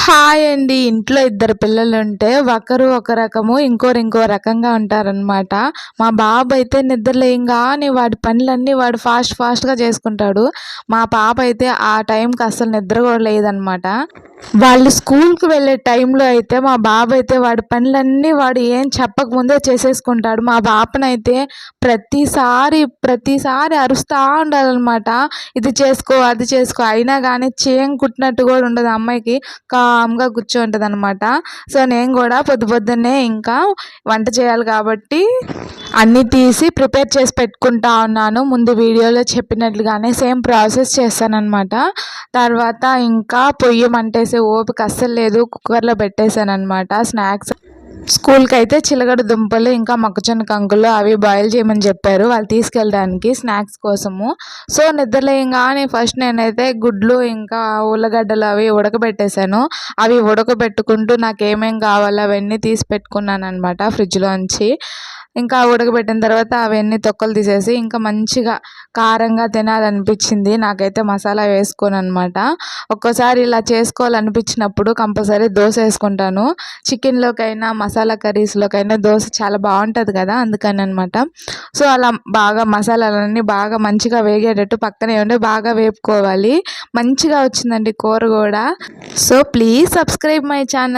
Hi అండి. ఇంట్లో ఇద్దరు పిల్లలుంటే ఒకరు ఒక రకము, ఇంకోరు ఇంకో రకంగా ఉంటారనమాట. మా బాబు అయితే నిద్ర లేయంగానే వాడి పనులన్నీ వాడు ఫాస్ట్‌గా చేసుకుంటాడు. మా పాప అయితే ఆ టైంకి అస్సలు నిద్ర కూడా లేదనమాట. వాళ్ళు స్కూల్‌కి వెళ్ళే టైంలో అయితే మా బాబు అయితే వాడి పనులన్నీ వాడు ఏం చెప్పకముందే చేసేసుకుంటాడు. మా పాపనైతే ప్రతిసారి అరుస్తా ఉండాలనమాట. ఇది చేసుకో, అది చేసుకో అయినా గానీ కుట్టినట్టు కూడా ఉండదు. ఆ అమ్మాయికి కామ్‌గా కూర్చుంటదనమాట. సో, నేను కూడా పొద్దున్నే ఇంకా వంట చేయాలి కాబట్టి అన్నీ తీసి ప్రిపేర్ చేసి పెట్టుకుంటా ఉన్నాను. ముందు వీడియోలో చెప్పినట్లుగానే సేమ్ ప్రాసెస్ చేశాననమాట. తర్వాత ఇంకా పొయ్యి మంటేసే ఓపిక అస్సలు లేదు. కుక్కర్‌లో పెట్టేశాననమాట. స్కూల్‌కి అయితే చిలకడ దుంపలు ఇంకా మొక్కజొన్న కంకులు అవి బాయిల్ చేయమని చెప్పారు వాళ్ళు తీసుకెళ్ళడానికి స్నాక్స్ కోసము. సో, నిద్ర లేయంగానే ఫస్ట్ నేనైతే గుడ్లు ఇంకా ఉల్లగడ్డలు అవి ఉడకబెట్టేశాను. అవి ఉడకబెట్టుకుంటూ నాకేమేం కావాలో అవన్నీ తీసి పెట్టుకున్నాననమాట ఫ్రిడ్జ్‌లోంచి. ఇంకా ఉడకబెట్టిన తర్వాత అవన్నీ తొక్కలు తీసేసి ఇంకా మంచిగా కారంగా తినాలనిపించింది నాకైతే మసాలా వేసుకోననమాట. ఒక్కోసారి ఇలా చేసుకోవాలనిపించినప్పుడు కంపల్సరీ దోస వేసుకుంటాను. చికెన్‌లోకైనా మసాలా కర్రీస్‌లోకైనా దోస చాలా బాగుంటుంది కదా, అందుకననమాట. సో, అలా బాగా మసాలాలన్నీ బాగా మంచిగా వేగేటట్టు పక్కనే ఉండి బాగా వేపుకోవాలి. మంచిగా వచ్చిందండి కూర కూడా. So, please subscribe my channel.